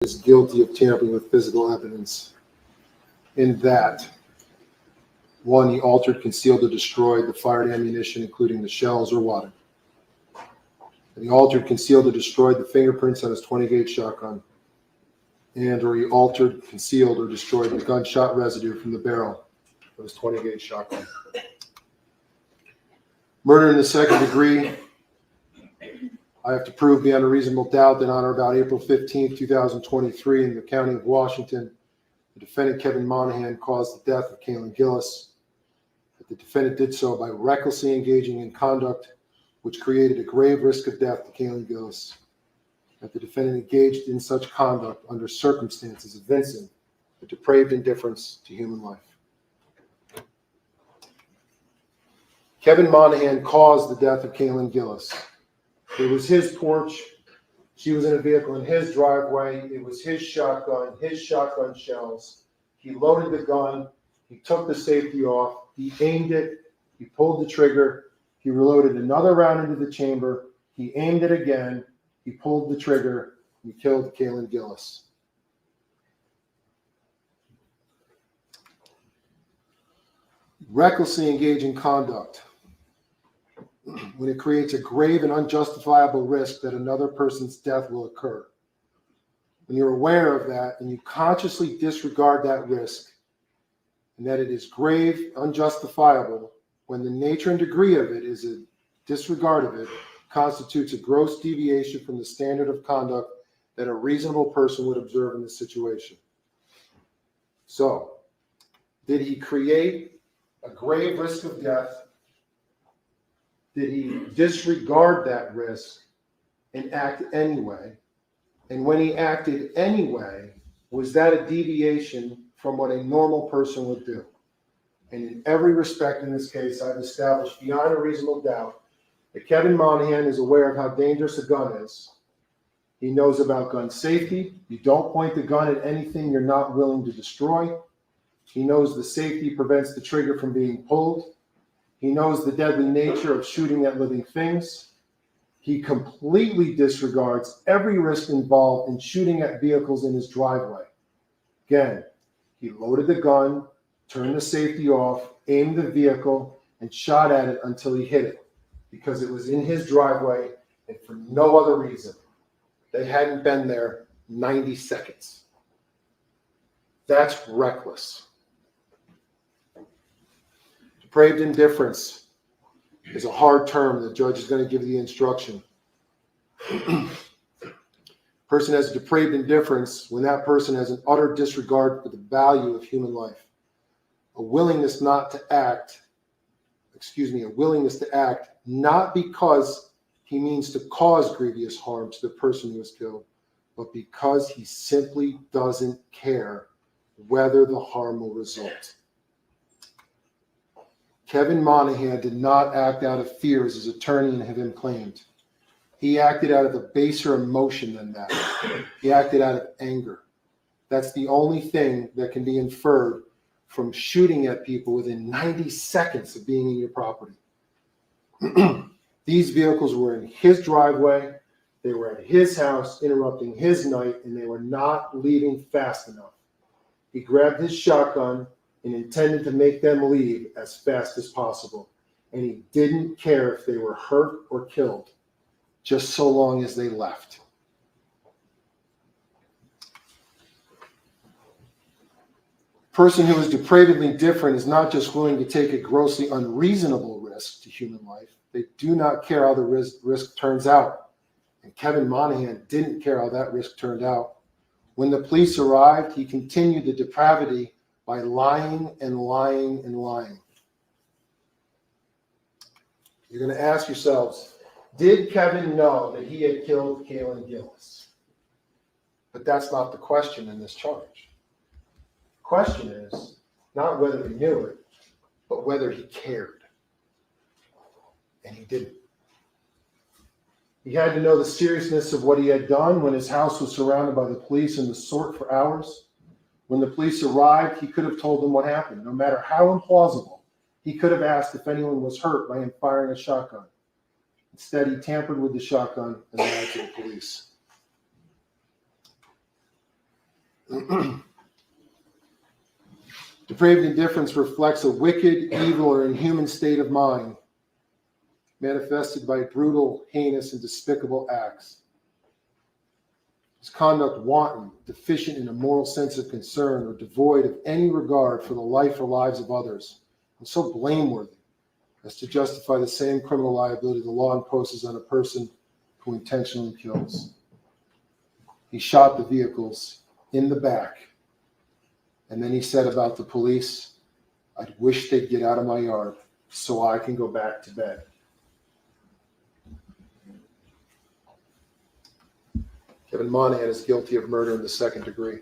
is guilty of tampering with physical evidence in that, one, he altered, concealed, or destroyed the fired ammunition, including the shells or water. And he altered, concealed, or destroyed the fingerprints on his 20-gauge shotgun. And or he altered, concealed, or destroyed the gunshot residue from the barrel of his 20-gauge shotgun. Murder in the second degree, I have to prove beyond a reasonable doubt that on or about April 15, 2023, in the county of Washington, the defendant, Kevin Monahan, caused the death of Kaylin Gillis. That the defendant did so by recklessly engaging in conduct which created a grave risk of death to Kaylin Gillis. That the defendant engaged in such conduct under circumstances evincing a depraved indifference to human life. Kevin Monahan caused the death of Kaylin Gillis. It was his porch. She was in a vehicle in his driveway. It was his shotgun shells. He loaded the gun. He took the safety off. He aimed it. He pulled the trigger. He reloaded another round into the chamber. He aimed it again. He pulled the trigger. He killed Kaylin Gillis. Recklessly engage in conduct when it creates a grave and unjustifiable risk that another person's death will occur. When you're aware of that and you consciously disregard that risk, and that it is grave, unjustifiable, when the nature and degree of it is a disregard of it, constitutes a gross deviation from the standard of conduct that a reasonable person would observe in this situation. So, did he create a grave risk of death? Did he disregard that risk and act anyway? And when he acted anyway, was that a deviation from what a normal person would do? And in every respect in this case, I've established beyond a reasonable doubt that Kevin Monahan is aware of how dangerous a gun is. He knows about gun safety. You don't point the gun at anything you're not willing to destroy. He knows the safety prevents the trigger from being pulled. He knows the deadly nature of shooting at living things. He completely disregards every risk involved in shooting at vehicles in his driveway. Again, he loaded the gun, turned the safety off, aimed the vehicle, and shot at it until he hit it, because it was in his driveway and for no other reason. They hadn't been there 90 seconds. That's reckless. Depraved indifference is a hard term. The judge is going to give the instruction. Person has depraved indifference when that person has an utter disregard for the value of human life. A willingness to act not because he means to cause grievous harm to the person who was killed, but because he simply doesn't care whether the harm will result. Kevin Monahan did not act out of fear, as his attorney and him claimed. He acted out of a baser emotion than that. He acted out of anger. That's the only thing that can be inferred from shooting at people within 90 seconds of being in your property. These vehicles were in his driveway. They were at his house, interrupting his night, and they were not leaving fast enough. He grabbed his shotgun and intended to make them leave as fast as possible. And he didn't care if they were hurt or killed, just so long as they left. A person who is depravedly indifferent is not just willing to take a grossly unreasonable risk to human life. They do not care how the risk turns out. And Kevin Monahan didn't care how that risk turned out. When the police arrived, he continued the depravity by lying and lying and lying. You're going to ask yourselves, did Kevin know that he had killed Kaylin Gillis? But that's not the question in this charge. The question is not whether he knew it, but whether he cared. And he didn't. He had to know the seriousness of what he had done when his house was surrounded by the police and the sort for hours. When the police arrived, he could have told them what happened. No matter how implausible, he could have asked if anyone was hurt by him firing a shotgun. Instead, he tampered with the shotgun and lied to the police. Depraved indifference reflects a wicked, evil, or inhuman state of mind, manifested by brutal, heinous, and despicable acts. His conduct wanton, deficient in a moral sense of concern, or devoid of any regard for the life or lives of others, and so blameworthy as to justify the same criminal liability the law imposes on a person who intentionally kills. He shot the vehicles in the back, and then he said about the police, "I wish they'd get out of my yard so I can go back to bed." Kevin Monahan is guilty of murder in the second degree.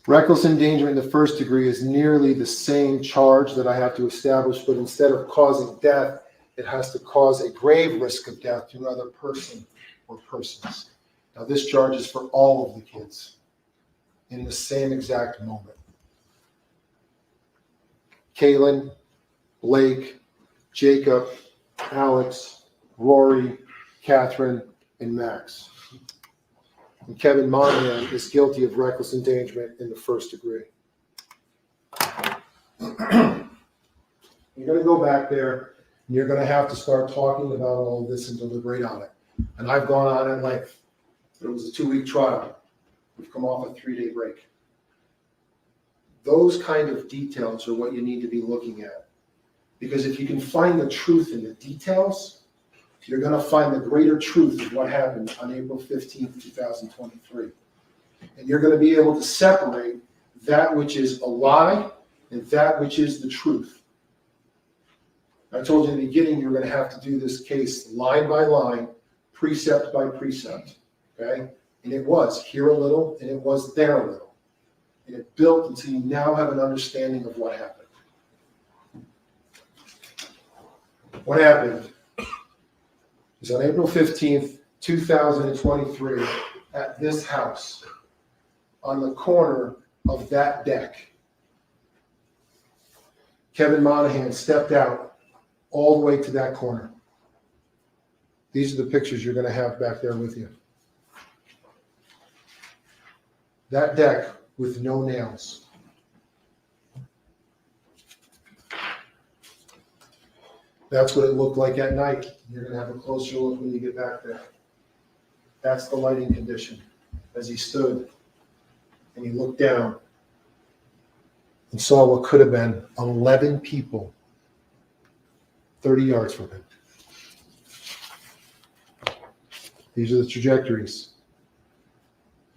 Reckless endangerment in the first degree is nearly the same charge that I have to establish, but instead of causing death, it has to cause a grave risk of death to another person or persons. Now, this charge is for all of the kids in the same exact moment. Kaylin, Blake, Jacob, Alex, Rory, Catherine, and Max. And Kevin Monahan is guilty of reckless endangerment in the first degree. You're going to go back there, and you're going to have to start talking about all of this and deliberate on it. And I've gone on at length. It was a 2-week trial. We've come off a 3-day break. Those kind of details are what you need to be looking at. Because if you can find the truth in the details, you're going to find the greater truth of what happened on April 15th, 2023. And you're going to be able to separate that which is a lie and that which is the truth. I told you in the beginning you're going to have to do this case line by line, precept by precept. Okay? And it was here a little and it was there a little. And it built until you now have an understanding of what happened. What happened is on April 15th, 2023, at this house, on the corner of that deck, Kevin Monahan stepped out all the way to that corner. These are the pictures you're going to have back there with you. That deck with no nails. That's what it looked like at night. You're going to have a closer look when you get back there. That's the lighting condition as he stood and he looked down and saw what could have been 11 people 30 yards from him. These are the trajectories.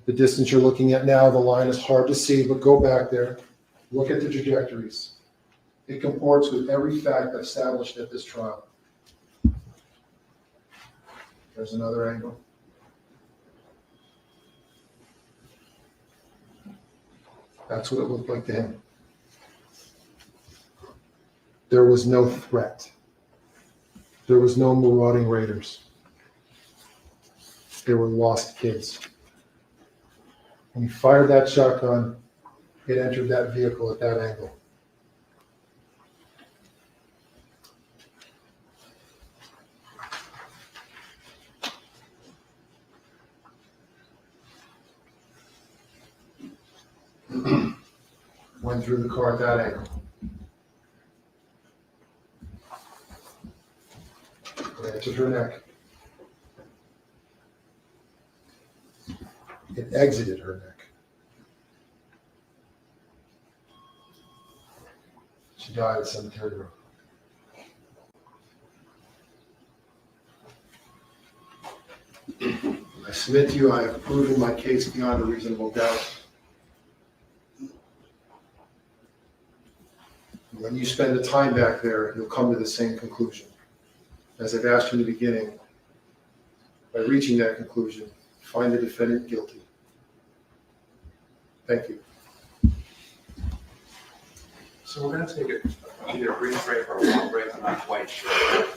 The distance you're looking at now, the line is hard to see, but go back there. Look at the trajectories. It comports with every fact established at this trial. There's another angle. That's what it looked like to him. There was no threat. There was no marauding raiders. They were lost kids. When he fired that shotgun, it entered that vehicle at that angle. Went through the car at that angle. It entered her neck. It exited her neck. She died at cemetery road. I submit to you, I have proven my case beyond a reasonable doubt. When you spend the time back there, you'll come to the same conclusion. As I've asked you in the beginning, by reaching that conclusion, find the defendant guilty. Thank you. So we're going to take either a brief break or a long break. I'm not quite sure.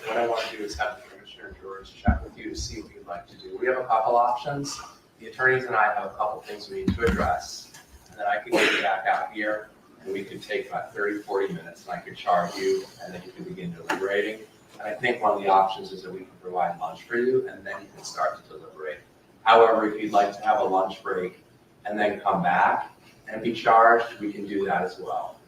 What I want to do is have the Commissioner George chat with you to see what you'd like to do. We have a couple options. The attorneys and I have a couple things we need to address. And then I could get you back out here, and we could take about 30, 40 minutes, and I could charge you, and then you can begin deliberating. And I think one of the options is that we can provide lunch for you, and then you can start to deliberate. However, if you'd like to have a lunch break and then come back and be charged, we can do that as well.